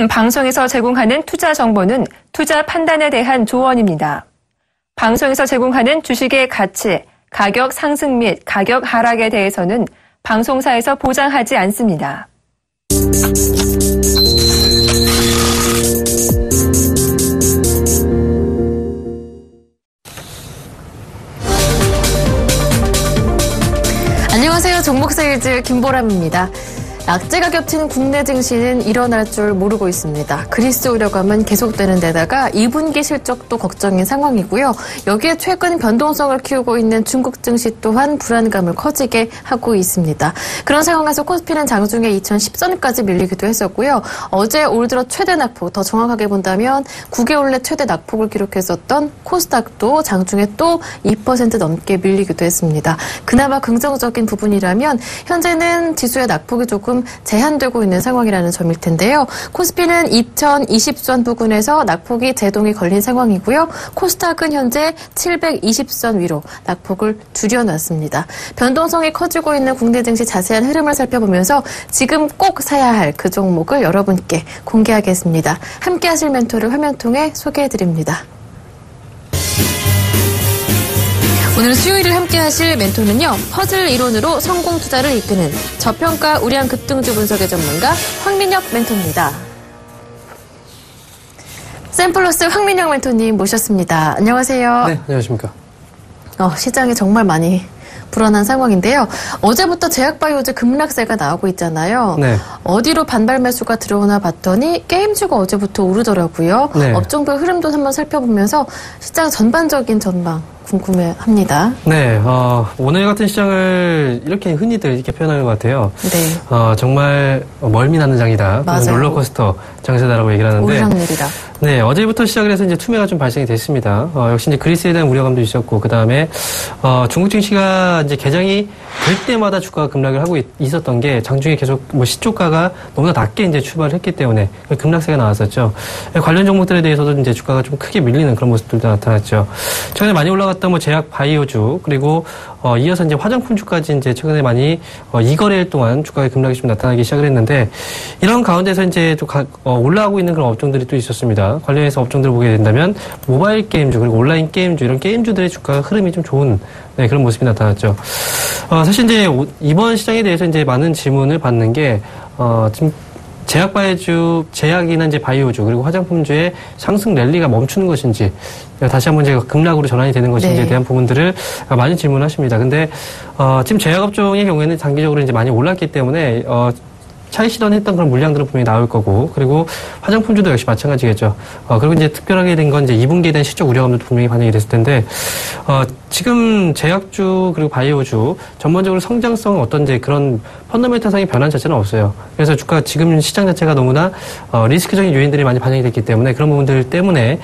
방송에서 제공하는 투자 정보는 투자 판단에 대한 조언입니다. 방송에서 제공하는 주식의 가치, 가격 상승 및 가격 하락에 대해서는 방송사에서 보장하지 않습니다. 안녕하세요. 종목세일즈 김보람입니다. 악재가 겹친 국내 증시는 일어날 줄 모르고 있습니다. 그리스 우려감은 계속되는 데다가 2분기 실적도 걱정인 상황이고요. 여기에 최근 변동성을 키우고 있는 중국 증시 또한 불안감을 커지게 하고 있습니다. 그런 상황에서 코스피는 장중에 2010선까지 밀리기도 했었고요. 어제 올 들어 최대 낙폭, 더 정확하게 본다면 9개월 내 최대 낙폭을 기록했었던 코스닥도 장중에 또 2% 넘게 밀리기도 했습니다. 그나마 긍정적인 부분이라면 현재는 지수의 낙폭이 조금 제한되고 있는 상황이라는 점일 텐데요. 코스피는 2020선 부근에서 낙폭이 제동이 걸린 상황이고요. 코스닥은 현재 720선 위로 낙폭을 줄여놨습니다. 변동성이 커지고 있는 국내 증시 자세한 흐름을 살펴보면서 지금 꼭 사야 할 그 종목을 여러분께 공개하겠습니다. 함께 하실 멘토를 화면 통해 소개해드립니다. 오늘 수요일을 함께 하실 멘토는요. 퍼즐 이론으로 성공 투자를 이끄는 저평가 우량 급등주 분석의 전문가 황민혁 멘토입니다. 샘플러스 황민혁 멘토님 모셨습니다. 안녕하세요. 네, 안녕하십니까. 시장이 정말 많이 불안한 상황인데요. 어제부터 제약바이오즈 급락세가 나오고 있잖아요. 네. 어디로 반발 매수가 들어오나 봤더니 게임주가 어제부터 오르더라고요. 네. 업종별 흐름도 한번 살펴보면서 시장 전반적인 전망 궁금해합니다. 네, 오늘 같은 시장을 이렇게 흔히들 이렇게 표현하는 것 같아요. 네. 정말 멀미나는 장이다. 맞아요. 롤러코스터 장세다라고 얘기를 하는데. 오르락내리락. 네, 어제부터 시작을 해서 이제 투매가 좀 발생이 됐습니다. 역시 이제 그리스에 대한 우려감도 있었고, 그 다음에, 중국 증시가 이제 개장이 될 때마다 주가가 급락을 하고 있었던 게 장중에 계속 시초가가 너무나 낮게 이제 출발을 했기 때문에 급락세가 나왔었죠. 관련 종목들에 대해서도 이제 주가가 좀 크게 밀리는 그런 모습들도 나타났죠. 최근에 많이 올라갔던 제약 바이오주, 그리고, 이어서 이제 화장품주까지 이제 최근에 많이, 이 거래일 동안 주가의 급락이 좀 나타나기 시작을 했는데, 이런 가운데서 이제 또 올라가고 있는 그런 업종들이 또 있었습니다. 관련해서 업종들을 보게 된다면, 모바일 게임주, 그리고 온라인 게임주, 이런 게임주들의 주가 흐름이 좀 좋은, 네, 그런 모습이 나타났죠. 사실 이제 이번 시장에 대해서 이제 많은 질문을 받는 게, 지금 제약이나 이제 바이오주, 그리고 화장품주의 상승 랠리가 멈추는 것인지, 다시 한번 이제 급락으로 전환이 되는 것인지에 네. 대한 부분들을 많이 질문하십니다. 근데, 지금 제약업종의 경우에는 단기적으로 이제 많이 올랐기 때문에, 차익 실현했던 그런 물량들은 분명히 나올 거고, 그리고 화장품주도 역시 마찬가지겠죠. 그리고 이제 특별하게 된 건 이제 2분기에 대한 실적 우려감도 분명히 반영이 됐을 텐데, 지금 제약주 그리고 바이오주 전반적으로 성장성 어떤 이제 그런 펀더멘탈상의 변화 자체는 없어요. 그래서 주가 지금 시장 자체가 너무나 리스크적인 요인들이 많이 반영이 됐기 때문에 그런 부분들 때문에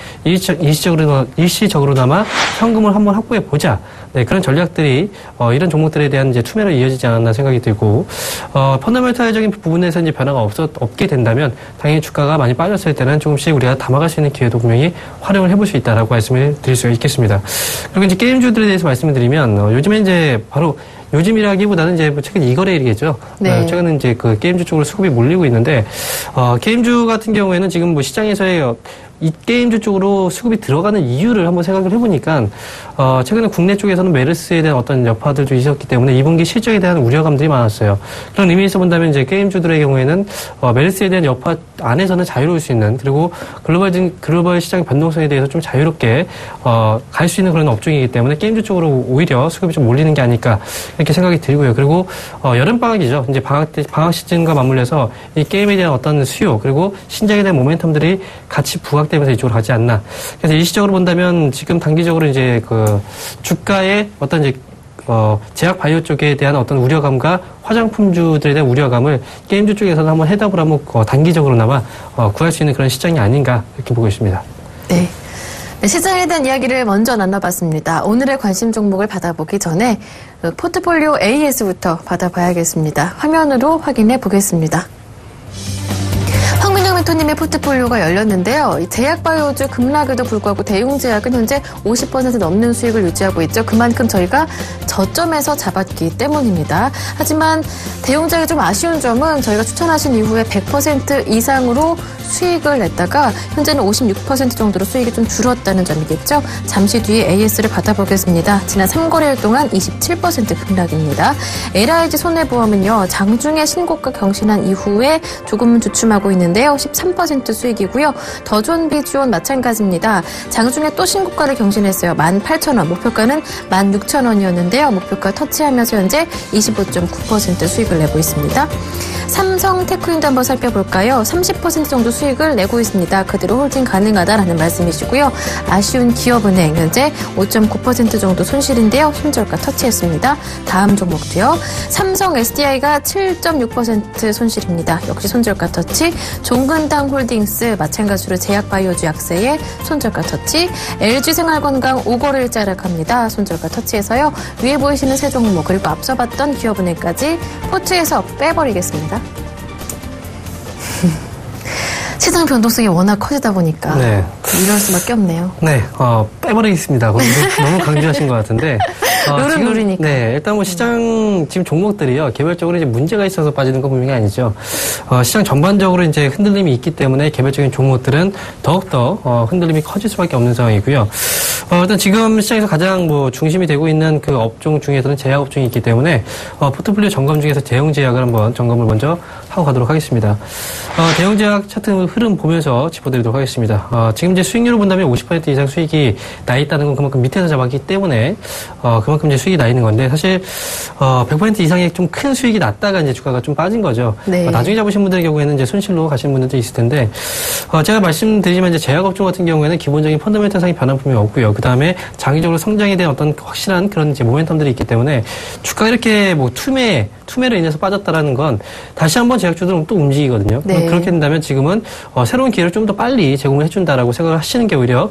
일시적으로나마 현금을 한번 확보해 보자. 네, 그런 전략들이 이런 종목들에 대한 이제 투매로 이어지지 않았나 생각이 들고 펀더멘탈적인 부분에서 이제 변화가 없게 된다면 당연히 주가가 많이 빠졌을 때는 조금씩 우리가 담아갈 수 있는 기회도 분명히 활용을 해볼 수 있다라고 말씀을 드릴 수가 있겠습니다. 그리고 이제 게임주들에 대해서 말씀을 드리면 요즘에 이제 바로 요즘이라기보다는 이제 최근 이거래일이겠죠. 네. 최근은 이제 그 게임주 쪽으로 수급이 몰리고 있는데 게임주 같은 경우에는 지금 시장에서의 이 게임주 쪽으로 수급이 들어가는 이유를 한번 생각을 해보니까 최근에 국내 쪽에서는 메르스에 대한 어떤 여파들도 있었기 때문에 2분기 실적에 대한 우려감들이 많았어요. 그런 의미에서 본다면 이제 게임주들의 경우에는 메르스에 대한 여파 안에서는 자유로울 수 있는, 그리고 글로벌 시장 변동성에 대해서 좀 자유롭게 갈 수 있는 그런 업종이기 때문에 게임주 쪽으로 오히려 수급이 좀 몰리는 게 아닐까 이렇게 생각이 들고요. 그리고 여름 방학이죠. 이제 방학 시즌과 맞물려서 이 게임에 대한 어떤 수요, 그리고 신작에 대한 모멘텀들이 같이 부각되면서 이쪽으로 가지 않나. 그래서 일시적으로 본다면 지금 단기적으로 이제 그 주가의 어떤 이제 제약 바이오 쪽에 대한 어떤 우려감과 화장품주들에 대한 우려감을 게임주 쪽에서는 한번 해답을 한번 단기적으로나마 구할 수 있는 그런 시장이 아닌가 이렇게 보고 있습니다. 네. 시장에 대한 이야기를 먼저 나눠봤습니다. 오늘의 관심 종목을 받아보기 전에 포트폴리오 AS부터 받아봐야겠습니다. 화면으로 확인해 보겠습니다. 황민혁 멘토님의 포트폴리오가 열렸는데요. 제약바이오주 급락에도 불구하고 대웅제약은 현재 50% 넘는 수익을 유지하고 있죠. 그만큼 저희가 저점에서 잡았기 때문입니다. 하지만 대웅제약이 좀 아쉬운 점은 저희가 추천하신 이후에 100% 이상으로 수익을 냈다가 현재는 56% 정도로 수익이 좀 줄었다는 점이겠죠. 잠시 뒤에 AS를 받아보겠습니다. 지난 3거래일 동안 27% 급락입니다. LIG 손해보험은요. 장중에 신고가 경신한 이후에 조금은 주춤하고 있는데요. 13% 수익이고요. 더존비주온 마찬가지입니다. 장중에 또 신고가를 경신했어요. 18,000원. 목표가는 16,000원이었는데요. 목표가 터치하면서 현재 25.9% 수익을 내고 있습니다. 삼성테크인도 한번 살펴볼까요? 30% 정도 수익을 내고 있습니다. 그대로 홀딩 가능하다라는 말씀이시고요. 아쉬운 기업은행 현재 5.9% 정도 손실인데요. 손절가 터치했습니다. 다음 종목도요. 삼성 SDI가 7.6% 손실입니다. 역시 손절가 터치. 종근당홀딩스 마찬가지로 제약바이오주 약세에 손절가 터치. LG생활건강 5거래일째 하락합니다. 손절가 터치해서요. 위에 보이시는 세 종목 그리고 앞서 봤던 기업은행까지 포트에서 빼버리겠습니다. 시장 변동성이 워낙 커지다 보니까 네. 이럴 수밖에 없네요. 네, 빼버리겠습니다. 너무 강조하신 것 같은데. 룰은 룰이니까. 네, 일단 뭐 시장 지금 종목들이요 개별적으로 이제 문제가 있어서 빠지는 건 분명히 아니죠. 시장 전반적으로 이제 흔들림이 있기 때문에 개별적인 종목들은 더욱더 흔들림이 커질 수밖에 없는 상황이고요. 일단 지금 시장에서 가장 뭐 중심이 되고 있는 그 업종 중에서는 제약 업종이 있기 때문에 포트폴리오 점검 중에서 대형제약을 한번 점검을 먼저 하고 가도록 하겠습니다. 대형제약 차트 흐름 보면서 짚어드리도록 하겠습니다. 지금 이제 수익률을 본다면 50% 이상 수익이 나 있다는 건 그만큼 밑에서 잡았기 때문에 그만큼 이제 수익이 나 있는 건데 사실 100% 이상의 좀 큰 수익이 났다가 이제 주가가 좀 빠진 거죠. 네. 나중에 잡으신 분들의 경우에는 이제 손실로 가시는 분들도 있을 텐데 제가 말씀드리지만 이제 제약 업종 같은 경우에는 기본적인 펀더멘털상의 변화품이 없고요. 그 다음에 장기적으로 성장에 대한 어떤 확실한 그런 이제 모멘텀들이 있기 때문에 주가가 이렇게 뭐 투매로 인해서 빠졌다라는 건 다시 한번 제약주들은 또 움직이거든요. 네. 그렇게 된다면 지금은 새로운 기회를 좀 더 빨리 제공을 해준다라고 생각을 하시는 게 오히려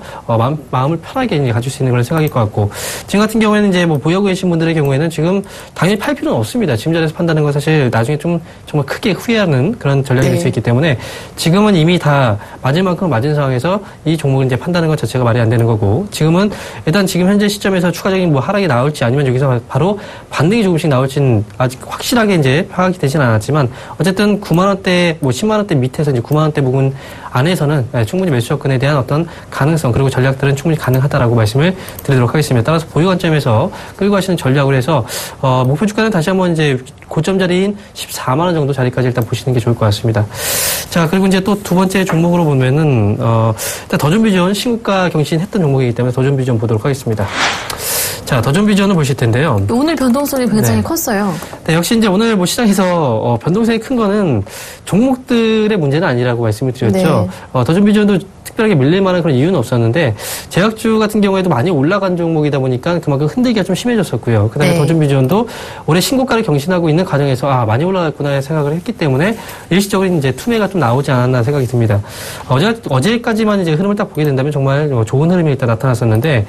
마음을 편하게 이제 가질 수 있는 그런 생각일 것 같고 지금 같은 경우에는 이제 뭐 보유하고 계신 분들의 경우에는 지금 당연히 팔 필요는 없습니다. 지금 자리에서 판다는 건 사실 나중에 좀 정말 크게 후회하는 그런 전략이 될 수 있기 때문에 지금은 이미 다 맞을 만큼 맞은 상황에서 이 종목을 이제 판다는 것 자체가 말이 안 되는 거고 지금은 일단 지금 현재 시점에서 추가적인 뭐 하락이 나올지 아니면 여기서 바로 반등이 조금씩 나올지는 아직 확실하게 이제 파악이 되지는 않았지만 어쨌든 9만 원대 뭐 10만 원대 밑에서 이제 9만 원대 부분 안에서는 충분히 매수 접근에 대한 어떤 가능성 그리고 전략들은 충분히 가능하다라고 말씀을 드리도록 하겠습니다. 따라서 보유 관점에서 끌고 가시는 전략을 해서 목표 주가는 다시 한번 이제 고점 자리인 14만 원 정도 자리까지 일단 보시는 게 좋을 것 같습니다. 자, 그리고 이제 또 두 번째 종목으로 보면은 일단 더존비전 신고가 경신했던 종목이기 때문에 더존비전 보도록 하겠습니다. 자, 더존비전을 보실 텐데요. 오늘 변동성이 굉장히 컸어요. 네, 역시 이제 오늘 뭐 시장에서 변동성이 큰 거는 종목들의 문제는 아니라고 말씀을 드렸죠. 네. 더존비전도 특별하게 밀릴 만한 그런 이유는 없었는데 제약주 같은 경우에도 많이 올라간 종목이다 보니까 그만큼 흔들기가 좀 심해졌었고요. 그다음에 네. 더존비전도 올해 신고가를 경신하고 있는 과정에서 많이 올라갔구나 생각을 했기 때문에 일시적으로 이제 투매가 좀 나오지 않았나 생각이 듭니다. 어제까지만 이제 흐름을 딱 보게 된다면 정말 좋은 흐름이 일단 나타났었는데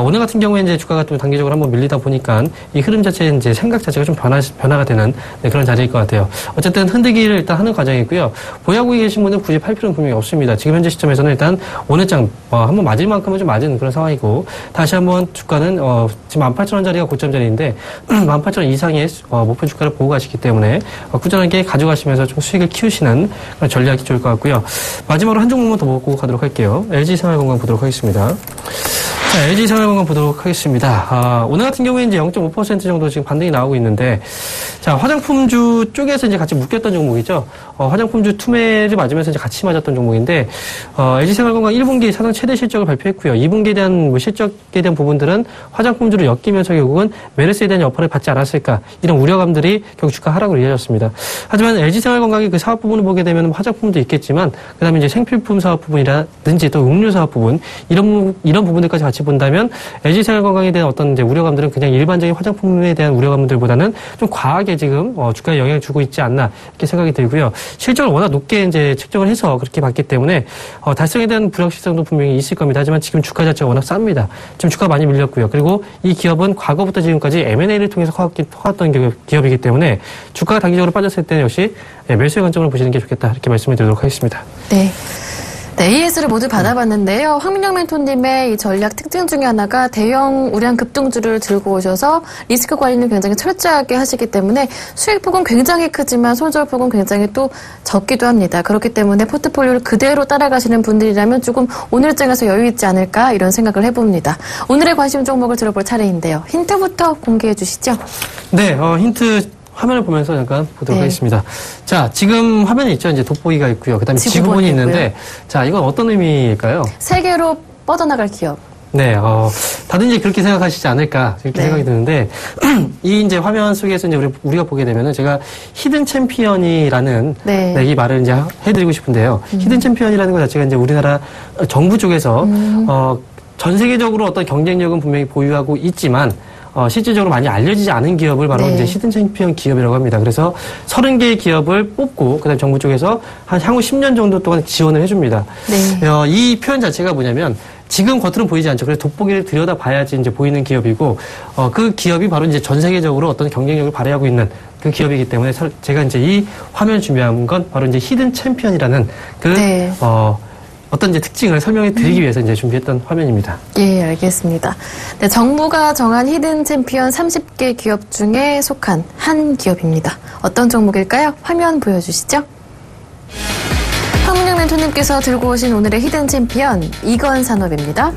오늘 같은 경우에 이제 주가가 또 단기적으로 한번 밀리다 보니까 이 흐름 자체 이제 생각 자체가 좀 변화가 되는 그런 자리일 것 같아요. 어쨌든 흔들기를 일단 하는 과정이고요. 보유하고 계신 분은 굳이 팔 필요는 분명히 없습니다. 지금 현재 시점에서는 일단 오늘 장 한번 맞을 만큼은 좀 맞은 그런 상황이고 다시 한번 주가는 지금 18,000원 자리가 고점 자리인데 18,000원 이상의 목표 주가를 보고 가시기 때문에 꾸준하게 가져가시면서 좀 수익을 키우시는 그런 전략이 좋을 것 같고요. 마지막으로 한 종목만 더 보고 가도록 할게요. LG생활건강 보도록 하겠습니다. 자, LG생활건강 보도록 하겠습니다. 오늘 같은 경우에 이제 0.5% 정도 지금 반등이 나오고 있는데, 자, 화장품주 쪽에서 이제 같이 묶였던 종목이죠. 화장품주 투매를 맞으면서 이제 같이 맞았던 종목인데, LG생활건강 1분기 사상 최대 실적을 발표했고요. 2분기에 대한 뭐 실적에 대한 부분들은 화장품주를 엮이면서 결국은 메르스에 대한 여파를 받지 않았을까, 이런 우려감들이 결국 주가 하락으로 이어졌습니다. 하지만 LG생활건강의 그 사업 부분을 보게 되면 화장품도 있겠지만, 그 다음에 이제 생필품 사업 부분이라든지 또 음료 사업 부분, 이런 부분들까지 같이 본다면 LG생활건강에 대한 어떤 이제 우려감들은 그냥 일반적인 화장품에 대한 우려감들보다는 좀 과하게 지금 주가에 영향을 주고 있지 않나 이렇게 생각이 들고요. 실적을 워낙 높게 이제 측정을 해서 그렇게 봤기 때문에 달성에 대한 불확실성도 분명히 있을 겁니다. 하지만 지금 주가 자체가 워낙 쌉니다. 지금 주가 많이 밀렸고요. 그리고 이 기업은 과거부터 지금까지 M&A를 통해서 커왔던 기업이기 때문에 주가가 단기적으로 빠졌을 때는 역시 매수의 관점으로 보시는 게 좋겠다 이렇게 말씀을 드리도록 하겠습니다. 네. 네, AS를 모두 받아봤는데요. 황민영 멘토님의 이 전략 특징 중에 하나가 대형 우량 급등주를 들고 오셔서 리스크 관리는 굉장히 철저하게 하시기 때문에 수익폭은 굉장히 크지만 손절폭은 굉장히 또 적기도 합니다. 그렇기 때문에 포트폴리오를 그대로 따라가시는 분들이라면 조금 오늘장에서 여유 있지 않을까 이런 생각을 해봅니다. 오늘의 관심 종목을 들어볼 차례인데요. 힌트부터 공개해 주시죠. 네, 힌트 화면을 보면서 잠깐 보도록 하겠습니다. 자, 지금 화면에 있죠. 이제 돋보기가 있고요. 그다음에 지구본이 있는데, 자, 이건 어떤 의미일까요? 세계로 뻗어나갈 기업. 네, 다들 이제 그렇게 생각하시지 않을까 이렇게 생각이 드는데 이 이제 화면 속에서 이제 우리가 보게 되면은 제가 히든 챔피언이라는 이 말을 이제 해드리고 싶은데요. 히든 챔피언이라는 것 자체가 이제 우리나라 정부 쪽에서 전 세계적으로 어떤 경쟁력은 분명히 보유하고 있지만. 실질적으로 많이 알려지지 않은 기업을 바로 이제 히든 챔피언 기업이라고 합니다. 그래서 30개의 기업을 뽑고, 그다음에 정부 쪽에서 한 향후 10년 정도 동안 지원을 해줍니다. 이 표현 자체가 뭐냐면, 지금 겉으로는 보이지 않죠. 그래서 돋보기를 들여다봐야지 이제 보이는 기업이고, 그 기업이 바로 이제 전 세계적으로 어떤 경쟁력을 발휘하고 있는 그 기업이기 때문에 제가 이제 이 화면 준비한 건 바로 이제 히든 챔피언이라는 어떤 이제 특징을 설명해 드리기 위해서 이제 준비했던 화면입니다. 예, 알겠습니다. 네, 정부가 정한 히든 챔피언 30개 기업 중에 속한 한 기업입니다. 어떤 종목일까요? 화면 보여주시죠. 황민영 멘토님께서 들고 오신 오늘의 히든 챔피언 이건산업입니다.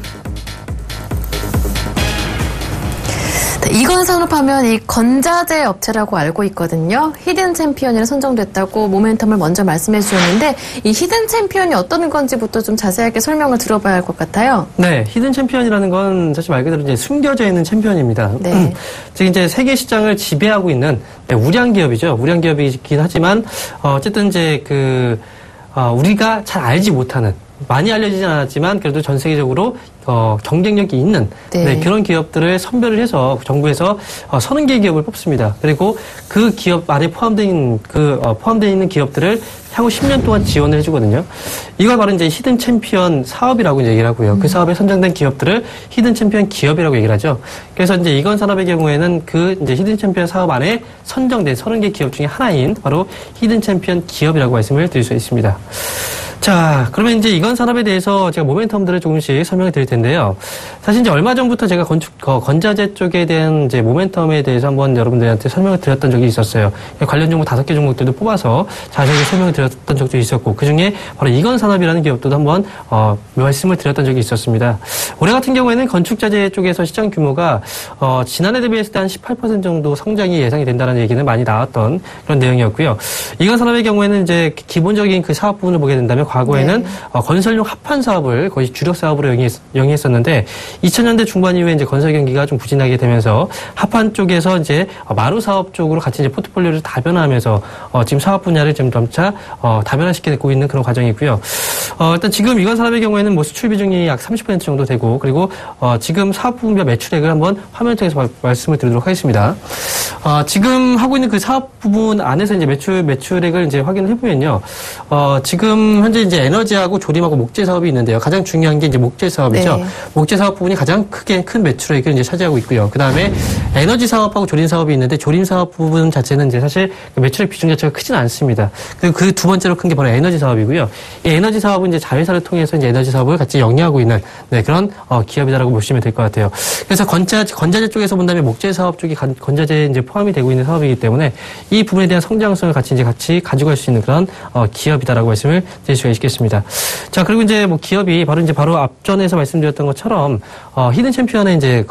이건산업하면 이 건자재 업체라고 알고 있거든요. 히든 챔피언이라 선정됐다고 모멘텀을 먼저 말씀해 주셨는데 이 히든 챔피언이 어떤 건지부터 좀 자세하게 설명을 들어봐야 할 것 같아요. 네, 히든 챔피언이라는 건 사실 말 그대로 이제 숨겨져 있는 챔피언입니다. 네. 지금 이제 세계 시장을 지배하고 있는 우량 기업이죠. 우량 기업이긴 하지만 어쨌든 이제 우리가 잘 알지 못하는 많이 알려지진 않았지만 그래도 전 세계적으로 경쟁력이 있는 그런 기업들을 선별을 해서 정부에서 30개 기업을 뽑습니다. 그리고 그 기업 안에 포함되어 있는 기업들을 향후 10년 동안 지원을 해주거든요. 이걸 바로 이제 히든 챔피언 사업이라고 얘기를 하고요. 그 사업에 선정된 기업들을 히든 챔피언 기업이라고 얘기를 하죠. 그래서 이제 이건산업의 경우에는 이제 히든 챔피언 사업 안에 선정된 30개 기업 중에 하나인 바로 히든 챔피언 기업이라고 말씀을 드릴 수 있습니다. 자, 그러면 이제 이건산업에 대해서 제가 모멘텀들을 조금씩 설명을 드릴 텐데요. 사실 이제 얼마 전부터 제가 건자재 쪽에 대한 이제 모멘텀에 대해서 한번 여러분들한테 설명을 드렸던 적이 있었어요. 관련 종목 5개 종목들도 뽑아서 자세하게 설명을 드렸던 적도 있었고, 그 중에 바로 이건산업이라는 기업도 한번, 말씀을 드렸던 적이 있었습니다. 올해 같은 경우에는 건축자재 쪽에서 시장 규모가, 지난해 대비했을 때 한 18% 정도 성장이 예상이 된다는 얘기는 많이 나왔던 그런 내용이었고요. 이건산업의 경우에는 이제 기본적인 그 사업 부분을 보게 된다면 과거에는 건설용 합판 사업을 거의 주력 사업으로 영위했었는데 2000년대 중반 이후에 이제 건설 경기가 좀 부진하게 되면서 합판 쪽에서 이제 마루 사업 쪽으로 같이 이제 포트폴리오를 다변화하면서 지금 사업 분야를 좀 점차 다변화시키고 있는 그런 과정이고요. 일단 지금 이건산업의 경우에는 뭐 수출 비중이 약 30% 정도 되고 그리고 지금 사업 부분별 매출액을 한번 화면을 통해서 말씀을 드리도록 하겠습니다. 지금 하고 있는 그 사업 부분 안에서 이제 매출액을 이제 확인을 해보면요. 지금 현재 이제 에너지하고 조림하고 목재 사업이 있는데요. 가장 중요한 게 이제 목재 사업이죠. 목재 사업 부분이 가장 큰 매출액을 이제 차지하고 있고요. 그 다음에 에너지 사업하고 조림 사업이 있는데 조림 사업 부분 자체는 이제 사실 매출액 비중 자체가 크진 않습니다. 그리고 그 두 번째로 큰 게 바로 에너지 사업이고요. 이 에너지 사업은 이제 자회사를 통해서 이제 에너지 사업을 같이 영위하고 있는 그런 기업이다라고 보시면 될 것 같아요. 그래서 건자재 쪽에서 본다면 목재 사업 쪽이 건자재에 이제 포함이 되고 있는 사업이기 때문에 이 부분에 대한 성장성을 같이 가지고 갈 수 있는 그런 기업이다라고 말씀을 드릴 수가 있겠습니다. 자, 그리고 이제 기업이 바로 앞전에서 말씀드렸던 것처럼 히든 챔피언의 이제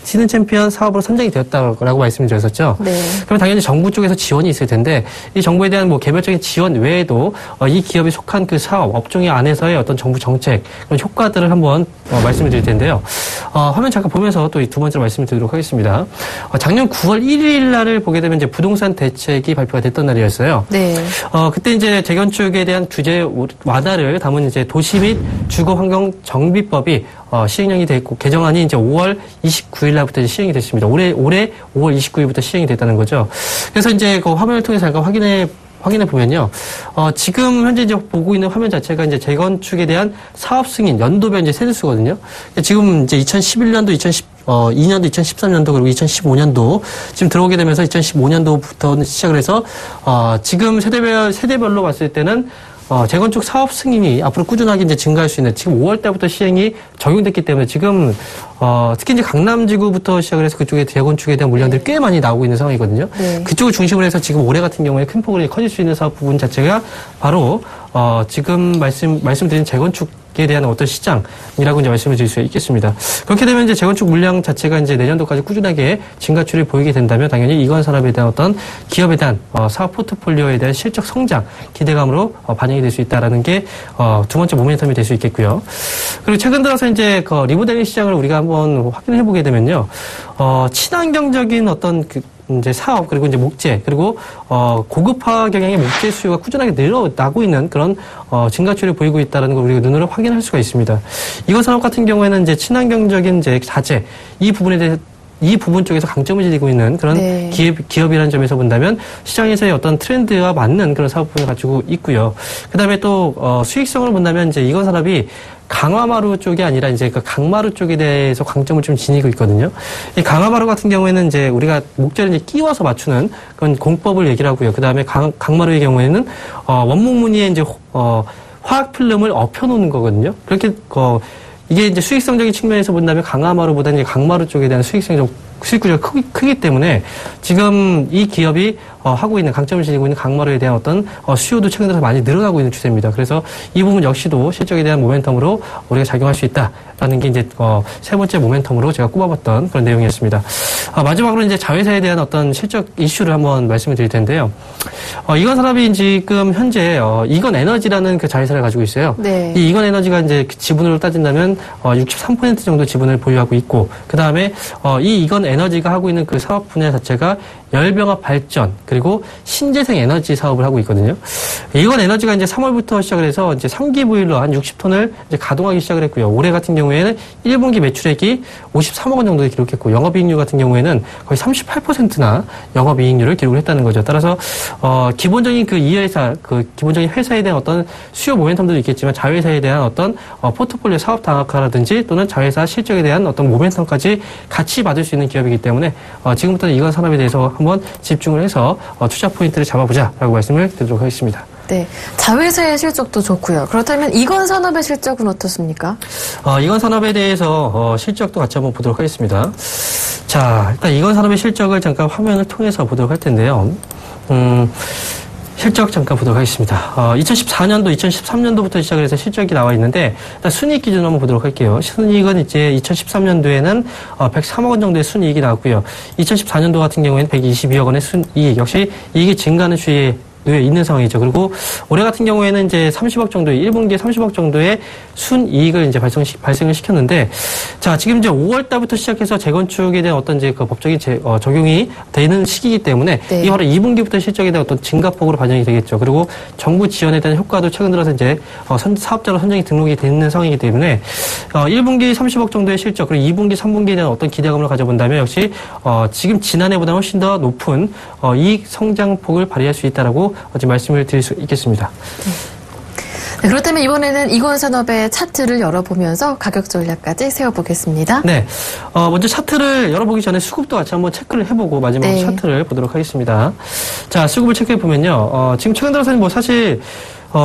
히든 챔피언 사업으로 선정이 되었다고 말씀을 드렸었죠. 그러면 당연히 정부 쪽에서 지원이 있을 텐데 이 정부에 대한 개별적인 지원 외에도 이 기업이 속한 그 사업 업종의 안에서의 어떤 정부 정책 그런 효과들을 한번 말씀을 드릴 텐데요. 화면 잠깐 보면서 또 두 번째로 말씀을 드리도록 하겠습니다. 작년 9월 1일 날을 보게 되면 이제 부동산 대책이 발표가 됐던 날이었어요. 그때 이제 재건축에 대한 규제 완화를 담은 이제 도시 및 주거 환경 정비법이 시행령이 됐고 개정안이 이제 5월 29일 날부터 이제 시행이 됐습니다. 올해 5월 29일부터 시행이 됐다는 거죠. 그래서 이제 그 화면을 통해서 잠깐 확인해 보면요. 지금 현재 이제 보고 있는 화면 자체가 이제 재건축에 대한 사업 승인 연도별 이제 세대수거든요. 지금 이제 2011년도, 2012년도, 2013년도 그리고 2015년도 지금 들어오게 되면서 2015년도부터 시작을 해서 지금 세대별로 봤을 때는 재건축 사업 승인이 앞으로 꾸준하게 이제 증가할 수 있는 지금 5월 달부터 시행이 적용됐기 때문에 지금 특히 이제 강남지구부터 시작을 해서 그쪽에 재건축에 대한 물량들이 꽤 많이 나오고 있는 상황이거든요. 네. 그쪽을 중심으로 해서 지금 올해 같은 경우에 큰 폭으로 커질 수 있는 사업 부분 자체가 바로 지금 말씀드린 재건축에 대한 어떤 시장이라고 이제 말씀을 드릴 수 있겠습니다. 그렇게 되면 이제 재건축 물량 자체가 이제 내년도까지 꾸준하게 증가추를 보이게 된다면 당연히 이건 산업에 대한 어떤 기업에 대한 사업 포트폴리오에 대한 실적 성장 기대감으로 반영이 될 수 있다라는 게 두 번째 모멘텀이 될 수 있겠고요. 그리고 최근 들어서 이제 그 리모델링 시장을 우리가 한번 확인해 보게 되면요, 친환경적인 어떤 이제 사업 그리고 이제 목재 그리고 고급화 경향의 목재 수요가 꾸준하게 늘어나고 있는 그런 증가추를 보이고 있다는 걸 우리가 눈으로 확인할 수가 있습니다. 이거 산업 같은 경우에는 이제 친환경적인 이제 자재 이 부분에 대해서 이 부분 쪽에서 강점을 지니고 있는 그런 네. 기업이라는 점에서 본다면 시장에서의 어떤 트렌드와 맞는 그런 사업 부분을 가지고 있고요. 그 다음에 또 수익성을 본다면 이제 이건 산업이 강화마루 쪽이 아니라 이제 그 강마루 쪽에 대해서 강점을 좀 지니고 있거든요. 이 강화마루 같은 경우에는 이제 우리가 목재를 이제 끼워서 맞추는 그런 공법을 얘기를 하고요. 그 다음에 강마루의 경우에는 원목 무늬에 이제 화학 필름을 엎혀놓는 거거든요. 그렇게 이게 이제 수익성적인 측면에서 본다면 강화마루보다는 이제 강마루 쪽에 대한 수익 구조가 크기 때문에 지금 이 기업이 하고 있는 강점을 지니고 있는 강마루에 대한 어떤 수요도 최근 들어서 많이 늘어나고 있는 추세입니다. 그래서 이 부분 역시도 실적에 대한 모멘텀으로 우리가 작용할 수 있다라는 게 이제 세 번째 모멘텀으로 제가 꼽아봤던 그런 내용이었습니다. 마지막으로 이제 자회사에 대한 어떤 실적 이슈를 한번 말씀을 드릴 텐데요. 이건 산업이 지금 현재 이건 에너지라는 그 자회사를 가지고 있어요. 네. 이 이건 에너지가 이제 지분으로 따진다면 63% 정도 지분을 보유하고 있고 그 다음에 이 이건 에너지가 하고 있는 그 사업 분야 자체가 열병합 발전 그리고 신재생 에너지 사업을 하고 있거든요. 이건 에너지가 이제 3월부터 시작을 해서 이제 3기 보일러 한 60톤을 이제 가동하기 시작을 했고요. 올해 같은 경우에는 1분기 매출액이 53억 원 정도 기록했고 영업이익률 같은 경우에는 거의 38%나 영업이익률을 기록을 했다는 거죠. 따라서 기본적인 이 회사 기본적인 회사에 대한 어떤 수요 모멘텀도 있겠지만 자회사에 대한 어떤 포트폴리오 사업 다각화라든지 또는 자회사 실적에 대한 어떤 모멘텀까지 같이 받을 수 있는 기업이기 때문에 지금부터는 이건 산업에 대해서 한번 집중을 해서 투자 포인트를 잡아보자라고 말씀을 드리도록 하겠습니다. 네, 자회사의 실적도 좋고요. 그렇다면 이건 산업의 실적은 어떻습니까? 이건 산업에 대해서 실적도 같이 한번 보도록 하겠습니다. 자, 일단 이건 산업의 실적을 잠깐 화면을 통해서 보도록 할 텐데요. 실적 잠깐 보도록 하겠습니다. 2014년도, 2013년도부터 시작을 해서 실적이 나와 있는데, 일단 순이익 기준으로 한번 보도록 할게요. 순이익은 이제 2013년도에는 103억 원 정도의 순이익이 나왔고요. 2014년도 같은 경우에는 122억 원의 순이익. 역시 이익이 증가하는 추이에 있는 상황이죠. 그리고 올해 같은 경우에는 이제 30억 정도의 1분기에 30억 정도의 순이익을 이제 발생을 시켰는데, 자, 지금 이제 5월 달부터 시작해서 재건축에 대한 어떤 이제 그 법적인 적용이 되는 시기이기 때문에 네. 이 바로 2분기부터 실적에 대한 어떤 증가폭으로 반영이 되겠죠. 그리고 정부 지원에 대한 효과도 최근 들어서 이제 사업자로 선정이 등록이 되는 상황이기 때문에 1분기 30억 정도의 실적 그리고 2분기, 3분기에 대한 어떤 기대감을 가져본다면 역시 지금 지난해보다 훨씬 더 높은 이익 성장폭을 발휘할 수 있다라고 지금 말씀을 드릴 수 있겠습니다. 네, 그렇다면 이번에는 이건 산업의 차트를 열어보면서 가격 전략까지 세워보겠습니다. 네, 먼저 차트를 열어보기 전에 수급도 같이 한번 체크를 해보고 마지막으로 네. 차트를 보도록 하겠습니다. 자, 수급을 체크해보면요. 지금 최근 들어서는 사실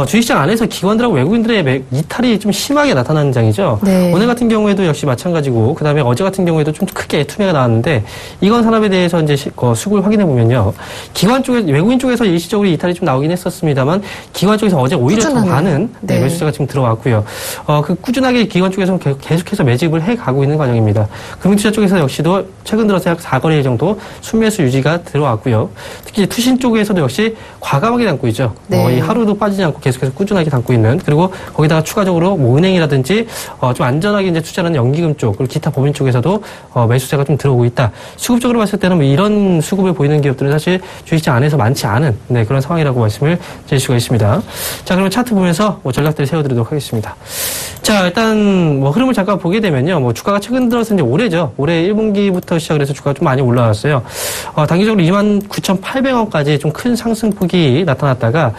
주식시장 안에서 기관들하고 외국인들의 이탈이 좀 심하게 나타나는 장이죠. 네. 오늘 같은 경우에도 역시 마찬가지고, 그 다음에 어제 같은 경우에도 좀 크게 투매가 나왔는데, 이건 산업에 대해서 이제 수급을 확인해 보면요. 기관 쪽에, 외국인 쪽에서 일시적으로 이탈이 좀 나오긴 했었습니다만, 기관 쪽에서 어제 오히려 더 많은 네. 매수세가 지금 들어왔고요. 꾸준하게 기관 쪽에서 계속해서 매집을 해 가고 있는 과정입니다. 금융투자 쪽에서 역시도 최근 들어서 약 4거래 정도 순매수 유지가 들어왔고요. 특히 투신 쪽에서도 역시 과감하게 담고 있죠. 네. 이 하루도 빠지지 않고 않고 계속해서 꾸준하게 담고 있는, 그리고 거기다가 추가적으로 뭐 은행이라든지 좀 안전하게 이제 투자하는 연기금 쪽, 그리고 기타 법인 쪽에서도 매수세가 좀 들어오고 있다. 수급적으로 봤을 때는 뭐 이런 수급을 보이는 기업들은 사실 주식시장 안에서 많지 않은 그런 상황이라고 말씀을 드릴 수가 있습니다. 자, 그러면 차트 보면서 전략들을 세워드리도록 하겠습니다. 자, 일단 뭐 흐름을 잠깐 보게 되면요, 뭐 주가가 최근 들어서 이제 올해죠. 올해 1분기부터 시작을 해서 주가가 좀 많이 올라왔어요. 단기적으로 29,800원까지 좀 큰 상승폭이 나타났다가,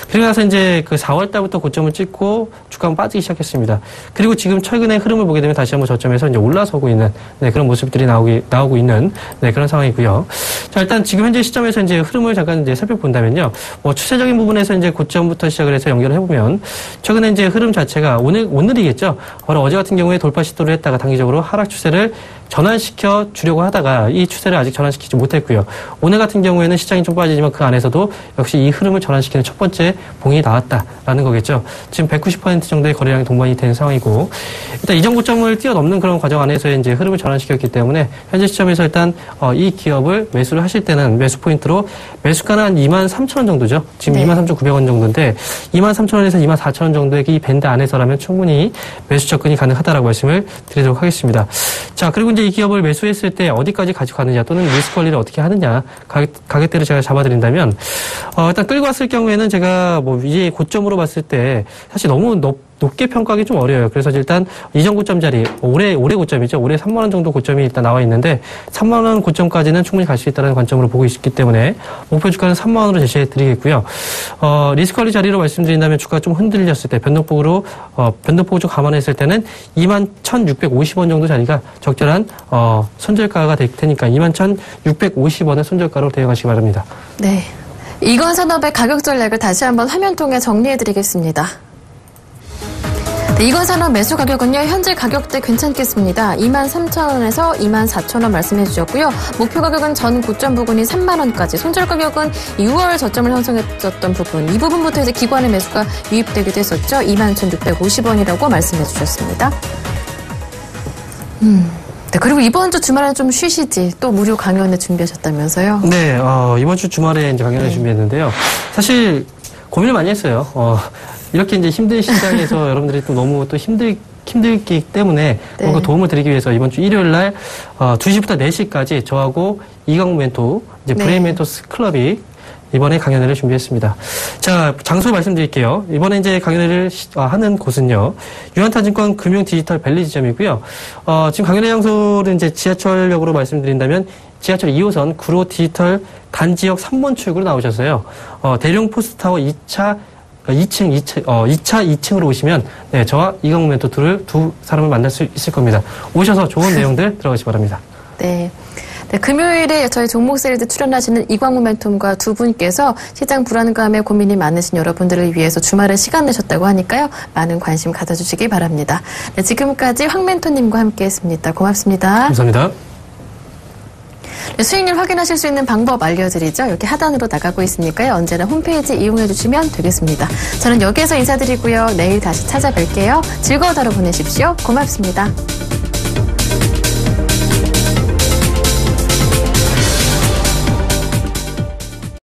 그리고 나서 이제 그 4월 달부터 고점을 찍고 주가가 빠지기 시작했습니다. 그리고 지금 최근의 흐름을 보게 되면 다시 한번 저점에서 이제 올라서고 있는 그런 모습들이 나오고 있는 그런 상황이고요. 자, 일단 지금 현재 시점에서 이제 흐름을 잠깐 이제 살펴본다면요, 뭐 추세적인 부분에서 이제 고점부터 시작을 해서 연결을 해보면 최근에 이제 흐름 자체가 오늘이겠죠. 바로 어제 같은 경우에 돌파 시도를 했다가 단기적으로 하락 추세를 전환시켜 주려고 하다가 이 추세를 아직 전환시키지 못했고요. 오늘 같은 경우에는 시장이 좀 빠지지만 그 안에서도 역시 이 흐름을 전환시키는 첫 번째 봉이 나왔다라는 거겠죠. 지금 190% 정도의 거래량이 동반이 된 상황이고, 일단 이전 고점을 뛰어넘는 그런 과정 안에서의 이제 흐름을 전환시켰기 때문에 현재 시점에서 일단 이 기업을 매수를 하실 때는 매수 포인트로 매수가는 한 23,000원 정도죠. 지금 23,900원 정도인데 23,000원에서 24,000원 정도의 이 밴드 안에서라면 충분히 매수 접근이 가능하다라고 말씀을 드리도록 하겠습니다. 자, 그리고 이제 이 기업을 매수했을 때 어디까지 가지고 가느냐, 또는 리스크 관리를 어떻게 하느냐, 가격대를 제가 잡아드린다면, 일단 끌고 왔을 경우에는 제가 뭐 이제 고점으로 봤을 때 사실 너무 높게 평가하기 좀 어려워요. 그래서 일단 이전 고점 자리, 올해 고점이죠. 올해 3만원 정도 고점이 일단 나와 있는데 3만원 고점까지는 충분히 갈 수 있다는 관점으로 보고 있기 때문에 목표 주가는 3만원으로 제시해 드리겠고요. 리스크 관리 자리로 말씀드린다면 주가가 좀 흔들렸을 때 변동폭을 좀 감안했을 때는 21,650원 정도 자리가 적절한 손절가가 될 테니까 21,650원의 손절가로 대응하시기 바랍니다. 네. 이건산업의 가격 전략을 다시 한번 화면 통해 정리해 드리겠습니다. 네, 이건산업 매수 가격은요, 현재 가격대 괜찮겠습니다. 23,000원에서 24,000원 말씀해 주셨고요. 목표 가격은 전 고점 부근이 3만원까지, 손절 가격은 6월 저점을 형성했었던 부분, 이 부분부터 이제 기관의 매수가 유입되기도 했었죠. 21,650원이라고 말씀해 주셨습니다. 네, 그리고 이번 주 주말에 좀 쉬시지, 또 무료 강연을 준비하셨다면서요? 네, 이번 주 주말에 이제 강연을 준비했는데요. 사실 고민을 많이 했어요. 이렇게 이제 힘든 시장에서 여러분들이 또 너무 또 힘들기 때문에 뭔가 도움을 드리기 위해서 이번 주 일요일 날 2시부터 4시까지 저하고 이강우 멘토, 이제 브레인 멘토스 클럽이 이번에 강연회를 준비했습니다. 자, 장소 말씀드릴게요. 이번에 이제 강연회를 하는 곳은요, 유한타증권 금융 디지털 밸리 지점이고요. 지금 강연회 장소를 이제 지하철역으로 말씀드린다면 지하철 2호선 구로 디지털 단지역 3번 출구로 나오셔서요, 대룡 포스타워 2차 2층으로 오시면, 네, 저와 이강우 멘토 두 사람을 만날 수 있을 겁니다. 오셔서 좋은 내용들 들어가시기 바랍니다. 네. 네, 금요일에 저희 종목 세일즈 출연하시는 이광우 멘토님과 두 분께서 시장 불안감에 고민이 많으신 여러분들을 위해서 주말에 시간 내셨다고 하니까요, 많은 관심 가져주시기 바랍니다. 네, 지금까지 황 멘토님과 함께했습니다. 고맙습니다. 감사합니다. 네, 수익률 확인하실 수 있는 방법 알려드리죠. 여기 하단으로 나가고 있으니까요, 언제나 홈페이지 이용해 주시면 되겠습니다. 저는 여기에서 인사드리고요, 내일 다시 찾아뵐게요. 즐거운 하루 보내십시오. 고맙습니다.